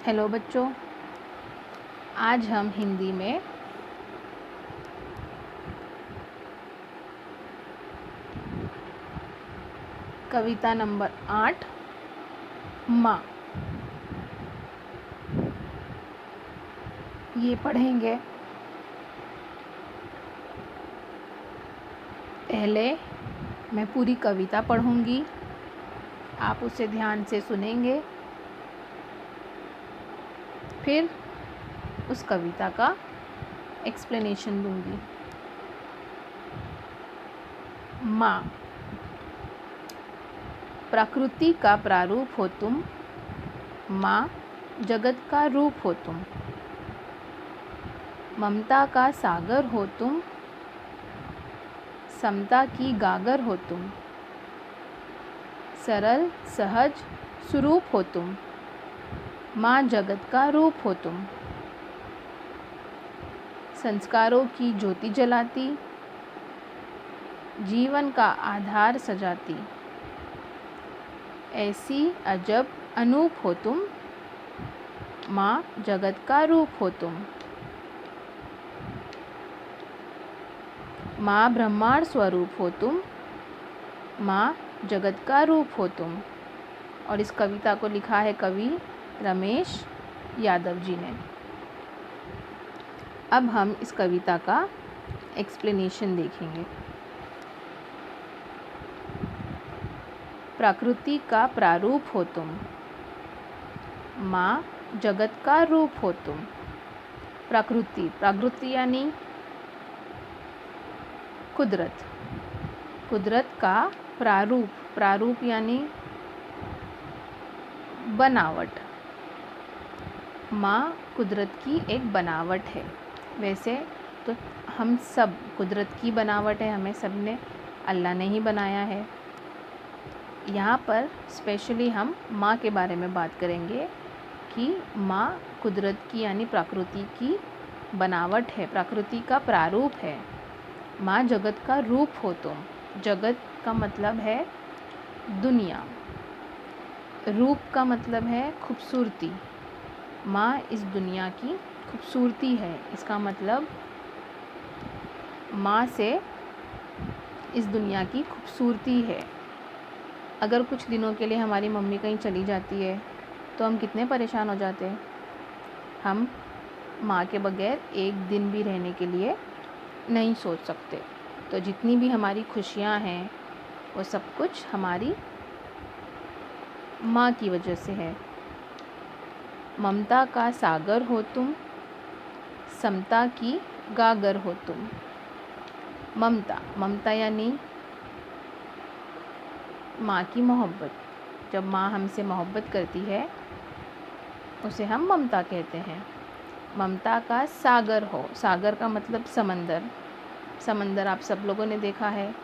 Hello बच्चों, आज हम हिंदी में कविता नंबर 8 माँ ये पढ़ेंगे। पहले मैं पूरी कविता पढ़ूंगी, आप उसे ध्यान से सुनेंगे, फिर उस कविता का एक्सप्लेनेशन दूंगी। माँ, प्रकृति का प्रारूप हो तुम, माँ जगत का रूप हो तुम, ममता का सागर हो तुम, समता की गागर हो तुम, सरल सहज स्वरूप हो तुम, माँ जगत का रूप हो तुम, संस्कारों की ज्योति जलाती, जीवन का आधार सजाती, ऐसी अजब अनूप हो तुम, माँ जगत का रूप हो तुम, माँ ब्रह्मांड स्वरूप हो तुम, माँ जगत का रूप हो तुम। और इस कविता को लिखा है कवि रमेश यादव जी ने। अब हम इस कविता का एक्सप्लेनेशन देखेंगे। प्रकृति का प्रारूप हो तुम, माँ जगत का रूप हो तुम। प्रकृति यानी कुदरत, कुदरत का प्रारूप यानी बनावट। माँ कुदरत की एक बनावट है। वैसे तो हम सब कुदरत की बनावट है, हमें सब ने अल्लाह ने ही बनाया है। यहाँ पर स्पेशली हम माँ के बारे में बात करेंगे कि माँ कुदरत की यानी प्रकृति की बनावट है, प्रकृति का प्रारूप है। माँ जगत का रूप हो तुम। जगत का मतलब है दुनिया, रूप का मतलब है खूबसूरती। माँ इस दुनिया की खूबसूरती है, इसका मतलब माँ से इस दुनिया की खूबसूरती है। अगर कुछ दिनों के लिए हमारी मम्मी कहीं चली जाती है तो हम कितने परेशान हो जाते हैं। हम माँ के बगैर एक दिन भी रहने के लिए नहीं सोच सकते। तो जितनी भी हमारी खुशियाँ हैं वो सब कुछ हमारी माँ की वजह से है। ममता का सागर हो तुम, समता की गागर हो तुम। ममता यानी माँ की मोहब्बत। जब माँ हमसे मोहब्बत करती है उसे हम ममता कहते हैं। ममता का सागर हो, सागर का मतलब समंदर। समंदर आप सब लोगों ने देखा है,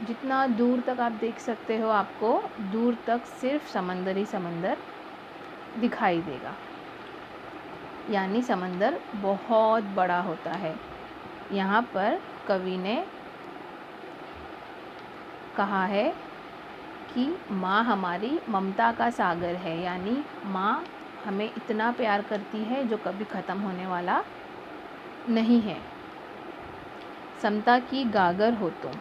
जितना दूर तक आप देख सकते हो आपको दूर तक सिर्फ समंदर ही समंदर दिखाई देगा, यानी समंदर बहुत बड़ा होता है। यहाँ पर कवि ने कहा है कि माँ हमारी ममता का सागर है, यानी माँ हमें इतना प्यार करती है जो कभी ख़त्म होने वाला नहीं है। समता की गागर हो तुम।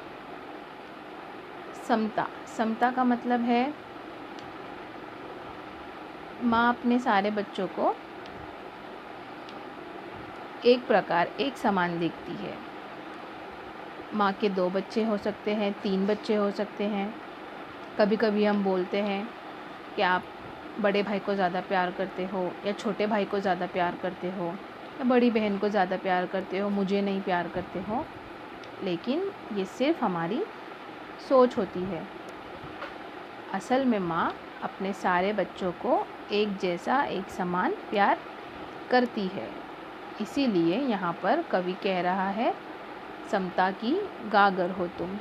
समता का मतलब है माँ अपने सारे बच्चों को एक समान देखती है। माँ के 2 बच्चे हो सकते हैं, 3 बच्चे हो सकते हैं। कभी कभी हम बोलते हैं कि आप बड़े भाई को ज़्यादा प्यार करते हो, या छोटे भाई को ज़्यादा प्यार करते हो, या बड़ी बहन को ज़्यादा प्यार करते हो, मुझे नहीं प्यार करते हो। लेकिन ये सिर्फ हमारी सोच होती है। असल में माँ अपने सारे बच्चों को एक जैसा, एक समान प्यार करती है। इसीलिए यहाँ पर कवि कह रहा है, समता की गागर हो तुम,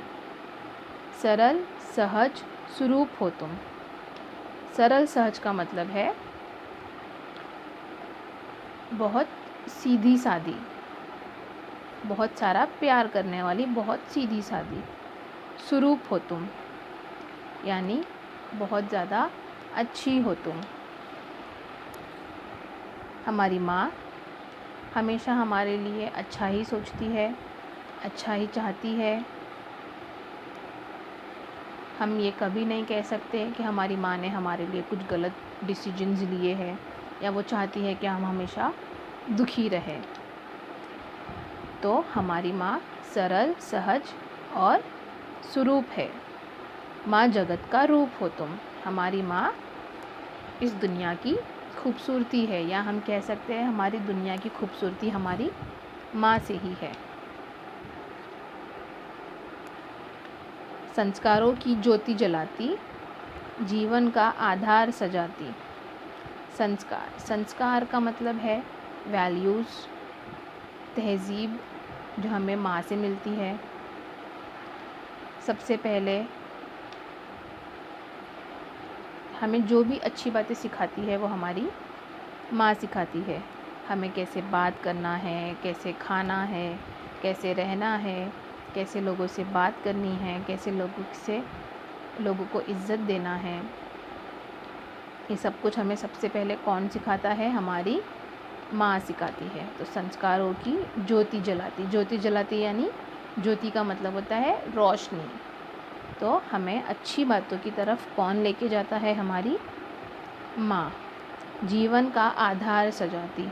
सरल सहज स्वरूप हो तुम। सरल सहज का मतलब है बहुत सीधी सादी, बहुत सारा प्यार करने वाली, बहुत सीधी सादी। स्वरूप हो तुम यानी बहुत ज़्यादा अच्छी हो तुम। हमारी माँ हमेशा हमारे लिए अच्छा ही सोचती है, अच्छा ही चाहती है। हम ये कभी नहीं कह सकते कि हमारी माँ ने हमारे लिए कुछ गलत डिसीजंस लिए हैं या वो चाहती है कि हम हमेशा दुखी रहें। तो हमारी माँ सरल, सहज और सुरूप है। माँ जगत का रूप हो तुम। हमारी माँ इस दुनिया की खूबसूरती है, या हम कह सकते हैं हमारी दुनिया की खूबसूरती हमारी माँ से ही है। संस्कारों की ज्योति जलाती, जीवन का आधार सजाती। संस्कार का मतलब है वैल्यूज़, तहज़ीब जो हमें माँ से मिलती है। सबसे पहले हमें जो भी अच्छी बातें सिखाती है वो हमारी माँ सिखाती है। हमें कैसे बात करना है, कैसे खाना है, कैसे रहना है, कैसे लोगों से बात करनी है, कैसे लोगों को इज़्ज़त देना है। ये सब कुछ हमें सबसे पहले कौन सिखाता है? हमारी माँ सिखाती है। तो संस्कारों की ज्योति जलाती, ज्योति जलाती यानी ज्योति का मतलब होता है रोशनी। तो हमें अच्छी बातों की तरफ कौन लेके जाता है? हमारी माँ। जीवन का आधार सजाती,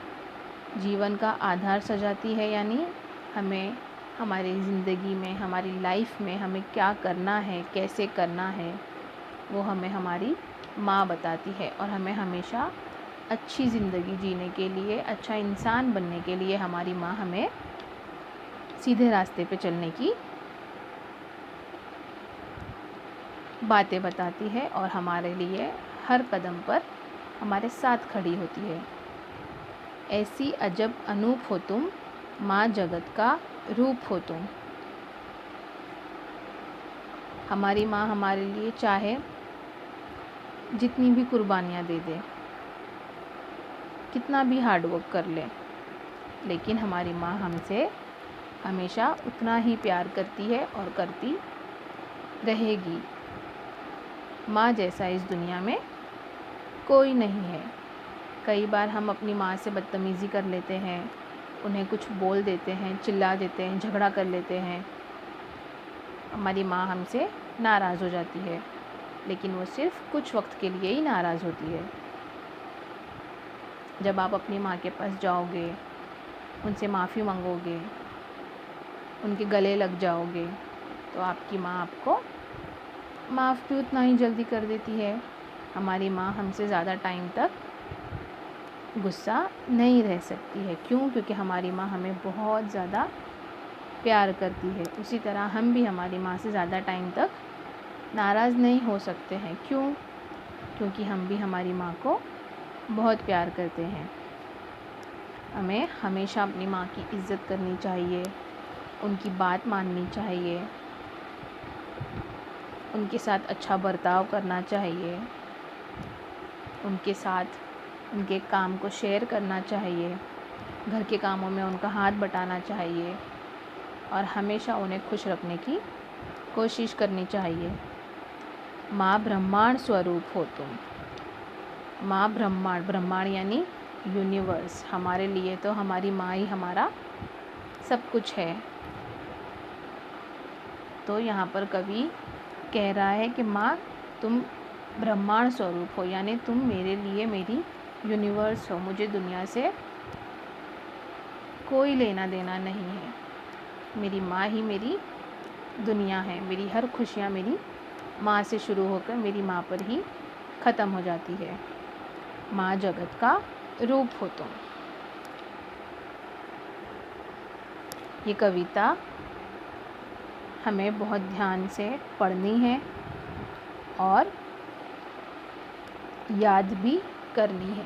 जीवन का आधार सजाती है यानी हमें हमारी ज़िंदगी में, हमारी लाइफ में हमें क्या करना है, कैसे करना है, वो हमें हमारी माँ बताती है। और हमें हमेशा अच्छी ज़िंदगी जीने के लिए, अच्छा इंसान बनने के लिए हमारी माँ हमें सीधे रास्ते पे चलने की बातें बताती है और हमारे लिए हर कदम पर हमारे साथ खड़ी होती है। ऐसी अजब अनूप हो तुम, माँ जगत का रूप हो तुम। हमारी माँ हमारे लिए चाहे जितनी भी कुर्बानियाँ दे दे, कितना भी हार्ड वर्क कर ले, लेकिन हमारी माँ हमसे हमेशा उतना ही प्यार करती है और करती रहेगी। माँ जैसा इस दुनिया में कोई नहीं है। कई बार हम अपनी माँ से बदतमीज़ी कर लेते हैं, उन्हें कुछ बोल देते हैं, चिल्ला देते हैं, झगड़ा कर लेते हैं। हमारी माँ हमसे नाराज़ हो जाती है, लेकिन वो सिर्फ़ कुछ वक्त के लिए ही नाराज़ होती है। जब आप अपनी माँ के पास जाओगे, उनसे माफ़ी मांगोगे, उनके गले लग जाओगे, तो आपकी माँ आपको माफ़ भी उतना ही जल्दी कर देती है। हमारी माँ हमसे ज़्यादा टाइम तक गुस्सा नहीं रह सकती है। क्यों? क्योंकि हमारी माँ हमें बहुत ज़्यादा प्यार करती है। उसी तरह हम भी हमारी माँ से ज़्यादा टाइम तक नाराज़ नहीं हो सकते हैं। क्यों? क्योंकि हम भी हमारी माँ को बहुत प्यार करते हैं। हमें हमेशा अपनी माँ की इज़्ज़त करनी चाहिए, उनकी बात माननी चाहिए, उनके साथ अच्छा बर्ताव करना चाहिए, उनके साथ उनके काम को शेयर करना चाहिए, घर के कामों में उनका हाथ बटाना चाहिए और हमेशा उन्हें खुश रखने की कोशिश करनी चाहिए। माँ ब्रह्मांड स्वरूप हो तुम। माँ ब्रह्मांड, ब्रह्मांड यानी यूनिवर्स। हमारे लिए तो हमारी माँ ही हमारा सब कुछ है। तो यहाँ पर कवि कह रहा है कि माँ तुम ब्रह्मांड स्वरूप हो, यानी तुम मेरे लिए मेरी यूनिवर्स हो। मुझे दुनिया से कोई लेना देना नहीं है। मेरी माँ ही मेरी दुनिया है। मेरी हर खुशियाँ मेरी माँ से शुरू होकर मेरी माँ पर ही ख़त्म हो जाती है। माँ जगत का रूप हो तुम। ये कविता हमें बहुत ध्यान से पढ़नी है और याद भी करनी है।